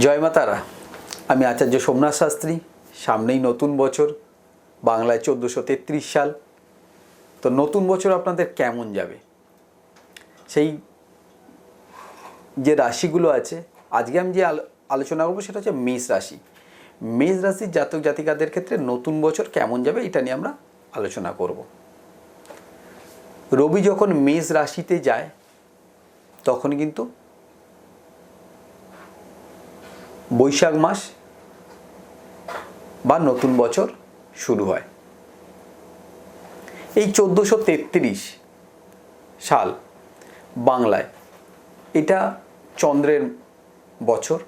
জয় মা তারা। আমি আচার্য সোমনাথ শাস্ত্রী। সামনেই নতুন বছর, বাংলায় 1433 সাল। তো নতুন বছর আপনাদের কেমন যাবে, সেই যে রাশিগুলো আছে, আজকে আমি যে আলোচনা করবো সেটা হচ্ছে মেষ রাশি। মেষ রাশির জাতক জাতিকাদের ক্ষেত্রে নতুন বছর কেমন যাবে এটা নিয়ে আমরা আলোচনা করব। রবি যখন মেষ রাশিতে যায় তখন কিন্তু বৈশাখ মাস বা নতুন বছর শুরু হয়। এই 1433 সাল বাংলায় এটা চন্দ্রের বছর।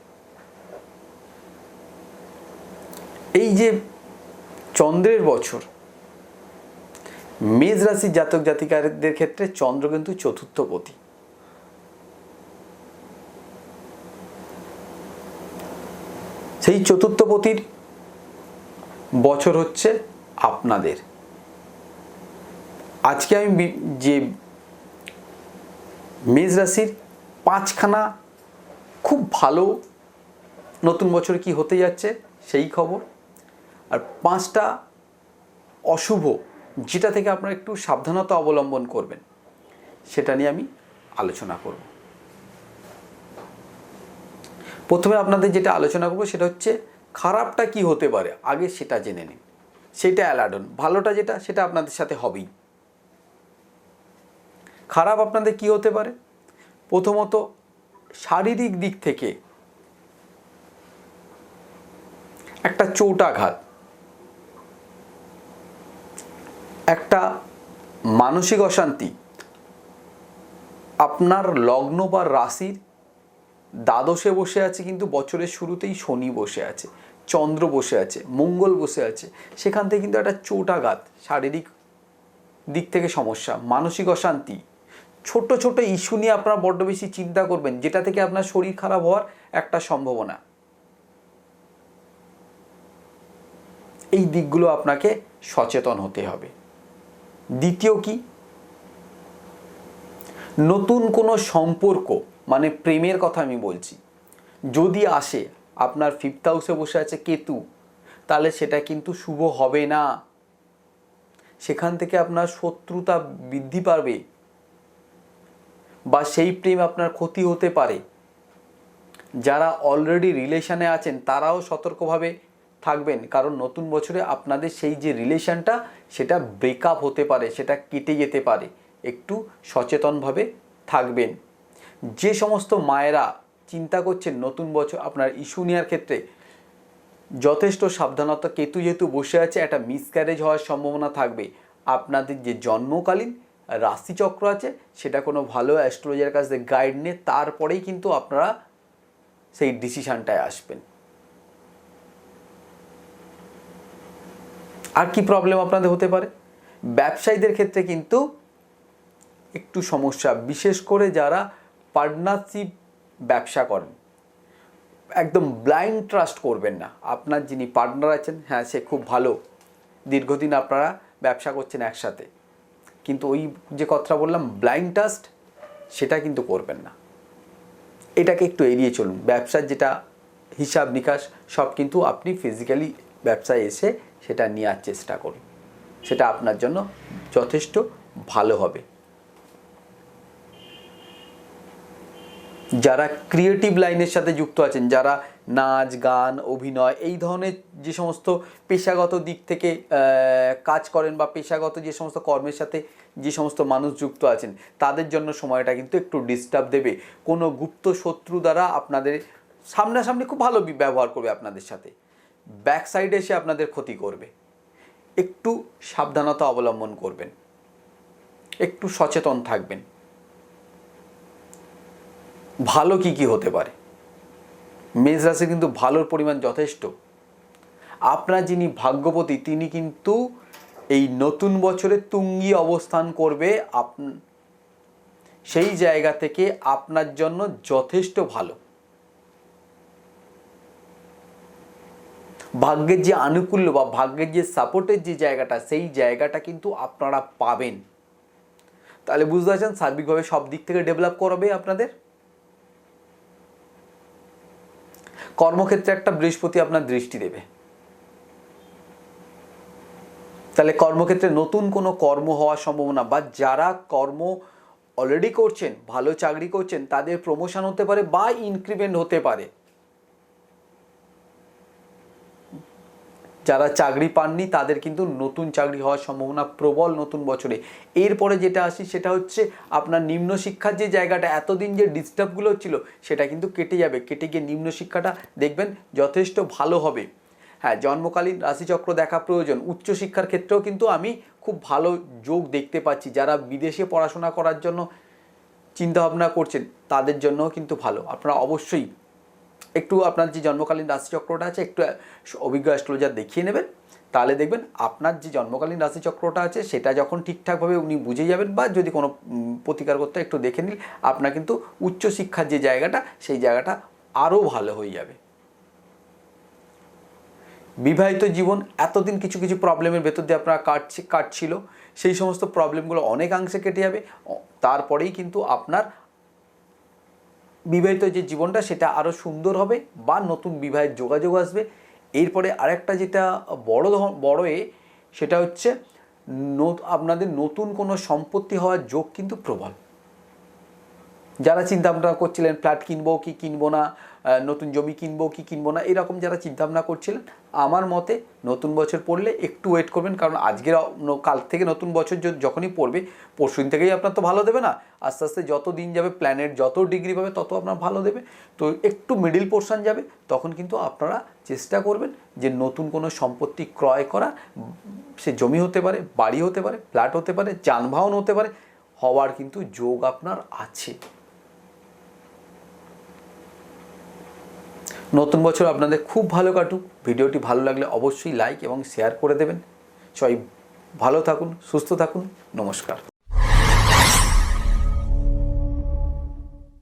এই যে চন্দ্রের বছর, মেষ রাশির জাতক জাতিকাদের ক্ষেত্রে চন্দ্র কিন্তু চতুর্থপতি। সেই চতুর্থপতির বছর হচ্ছে আপনাদের। আজকে আমি যে মেষ রাশির 5খানা খুব ভালো নতুন বছর কি হতে যাচ্ছে সেই খবর, আর 5টা অশুভ যেটা থেকে আপনারা একটু সাবধানতা অবলম্বন করবেন সেটা নিয়ে আমি আলোচনা করব। প্রথমে আপনাদের যেটা আলোচনা করব সেটা হচ্ছে খারাপটা কি হতে পারে, আগে সেটা জেনে নিন, সেটা অ্যালার্ট হন। ভালোটা যেটা সেটা আপনাদের সাথে হবেই। খারাপ আপনাদের কি হতে পারে? প্রথমত শারীরিক দিক থেকে একটা চোটাঘাত, একটা মানসিক অশান্তি। আপনার লগ্ন বা রাশির দ্বাদশে বসে আছে, কিন্তু বছরের শুরুতেই শনি বসে আছে, চন্দ্র বসে আছে, মঙ্গল বসে আছে। সেখান থেকে কিন্তু একটা চোটাঘাত, শারীরিক দিক থেকে সমস্যা, মানসিক অশান্তি, ছোট ছোট ইস্যু নিয়ে আপনারা বড্ড বেশি চিন্তা করবেন, যেটা থেকে আপনার শরীর খারাপ হওয়ার একটা সম্ভাবনা। এই দিকগুলো আপনাকে সচেতন হতে হবে। দ্বিতীয় কি, নতুন কোনো সম্পর্ক মানে প্রেমের কথা আমি বলছি, যদি আসে, আপনার 5th হাউসে বসে আছে কেতু, তাহলে সেটা কিন্তু শুভ হবে না। সেখান থেকে আপনার শত্রুতা বৃদ্ধি পাবে বা সেই প্রেম আপনার ক্ষতি হতে পারে। যারা অলরেডি রিলেশনে আছেন তারাও সতর্কভাবে থাকবেন, কারণ নতুন বছরে আপনাদের সেই যে রিলেশনটা সেটা ব্রেকআপ হতে পারে, সেটা কেটে যেতে পারে। একটু সচেতনভাবে থাকবেন। যে সমস্ত মায়েরা চিন্তা করছেন নতুন বছর আপনার ইস্যু নেওয়ার ক্ষেত্রে, যথেষ্ট সাবধানতা। কেতু যেহেতু বসে আছে, একটা মিসক্যারেজ হওয়ার সম্ভাবনা থাকবে। আপনাদের যে জন্মকালীন রাশিচক্র আছে সেটা কোনো ভালো অ্যাস্ট্রোলজার কাছে গাইড নিয়ে তারপরেই কিন্তু আপনারা সেই ডিসিশনটায় আসবেন। আর কি প্রবলেম আপনাদের হতে পারে? ব্যবসায়ীদের ক্ষেত্রে কিন্তু একটু সমস্যা, বিশেষ করে যারা পার্টনারশিপ ব্যবসা করেন। একদম ব্লাইন্ড ট্রাস্ট করবেন না। আপনার যিনি পার্টনার আছেন, হ্যাঁ সে খুব ভালো, দীর্ঘদিন আপনারা ব্যবসা করছেন একসাথে, কিন্তু ওই যে কথা বললাম ব্লাইন্ড ট্রাস্ট, সেটা কিন্তু করবেন না। এটাকে একটু এড়িয়ে চলুন। ব্যবসার যেটা হিসাব নিকাশ সব কিন্তু আপনি ফিজিক্যালি ব্যবসায় এসে সেটা নেওয়ার চেষ্টা করুন, সেটা আপনার জন্য যথেষ্ট ভালো হবে। যারা ক্রিয়েটিভ লাইনের সাথে যুক্ত আছেন, যারা নাচ গান অভিনয় এই ধরনের যে সমস্ত পেশাগত দিক থেকে কাজ করেন বা পেশাগত যে সমস্ত কর্মের সাথে যে সমস্ত মানুষ যুক্ত আছেন, তাদের জন্য সময়টা কিন্তু একটু ডিস্টার্ব দেবে। কোনো গুপ্ত শত্রু দ্বারা আপনাদের সামনাসামনি খুব ভালো ব্যবহার করবে আপনাদের সাথে, ব্যাক সাইডে এসে আপনাদের ক্ষতি করবে। একটু সাবধানতা অবলম্বন করবেন, একটু সচেতন থাকবেন। ভালো কি কি হতে পারে? মেষ রাশি কিন্তু ভালোর পরিমাণ যথেষ্ট। আপনার যিনি ভাগ্যপতি তিনি কিন্তু এই নতুন বছরে তুঙ্গি অবস্থান করবে। সেই জায়গা থেকে আপনার জন্য যথেষ্ট ভালো। ভাগ্যের যে আনুকূল্য বা ভাগ্যের যে সাপোর্টের যে জায়গাটা, সেই জায়গাটা কিন্তু আপনারা পাবেন। তাহলে বুঝতে পারছেন সার্বিকভাবে সব দিক থেকে ডেভেলপ করবে আপনাদের। কর্মক্ষেত্রে একটা বৃহস্পতি আপনার দৃষ্টি দেবে, তাহলে কর্মক্ষেত্রে নতুন কোনো কর্ম হওয়ার সম্ভাবনা, বা যারা কর্ম অলরেডি করছেন, ভালো চাকরি করছেন, তাদের প্রমোশন হতে পারে বা ইনক্রিমেন্ট হতে পারে। যারা চাকরি পাননি তাদের কিন্তু নতুন চাকরি হওয়ার সম্ভাবনা প্রবল নতুন বছরে। এরপরে যেটা আসি সেটা হচ্ছে আপনার নিম্ন শিক্ষার যে জায়গাটা, এতদিন যে ডিস্টার্বগুলো ছিল সেটা কিন্তু কেটে যাবে। কেটে গিয়ে নিম্ন শিক্ষাটা দেখবেন যথেষ্ট ভালো হবে। হ্যাঁ, জন্মকালীন রাশিচক্র দেখা প্রয়োজন। উচ্চশিক্ষার ক্ষেত্রেও কিন্তু আমি খুব ভালো যোগ দেখতে পাচ্ছি। যারা বিদেশে পড়াশোনা করার জন্য চিন্তাভাবনা করছেন তাদের জন্যও কিন্তু ভালো। আপনারা অবশ্যই একটু আপনার যে জন্মকালীন রাশিচক্রটা আছে একটু অভিজ্ঞ অ্যাস্ট্রোলজার দেখিয়ে নেবেন, তাহলে দেখবেন আপনার যে জন্মকালীন রাশিচক্রটা আছে সেটা যখন ঠিকঠাকভাবে উনি বুঝে যাবেন, বা যদি কোনো প্রতিকার করতে একটু দেখে নিন, আপনার কিন্তু উচ্চশিক্ষার যে জায়গাটা সেই জায়গাটা আরও ভালো হয়ে যাবে। বিবাহিত জীবন, এতদিন কিছু কিছু প্রবলেমের ভেতর দিয়ে আপনারা কাটছিল, সেই সমস্ত প্রবলেমগুলো অনেকাংশে কেটে যাবে। তারপরেই কিন্তু আপনার বিবাহিত যে জীবনটা সেটা আরও সুন্দর হবে, বা নতুন বিবাহের যোগাযোগ আসবে। এরপরে আরেকটা যেটা বড় সেটা হচ্ছে আপনাদের নতুন কোনো সম্পত্তি হওয়ার যোগ কিন্তু প্রবল। যারা চিন্তাভাবনা করছিলেন ফ্ল্যাট কিনবো কি কিনবো না, নতুন জমি কিনবো কি কিনবো না, এরকম যারা চিন্তাভাবনা করছিলেন, আমার মতে নতুন বছর পড়লে একটু ওয়েট করবেন। কারণ আজকের কাল থেকে নতুন বছর যখনই পড়বে, পরশুদিন থেকেই আপনার তো ভালো দেবে না, আস্তে আস্তে যত দিন যাবে প্ল্যানেট যত ডিগ্রি পাবে তত আপনার ভালো দেবে। তো একটু মিডিল পোর্শন যাবে, তখন কিন্তু আপনারা চেষ্টা করবেন যে নতুন কোনো সম্পত্তি ক্রয় করা। সে জমি হতে পারে, বাড়ি হতে পারে, ফ্ল্যাট হতে পারে, যানবাহন হতে পারে, হওয়ার কিন্তু যোগ আপনার আছে। নতুন বছর আপনাদের খুব ভালো কাটুক। ভিডিওটি ভালো লাগলে অবশ্যই লাইক এবং শেয়ার করে দেবেন। সবাই ভালো থাকুন, সুস্থ থাকুন। নমস্কার।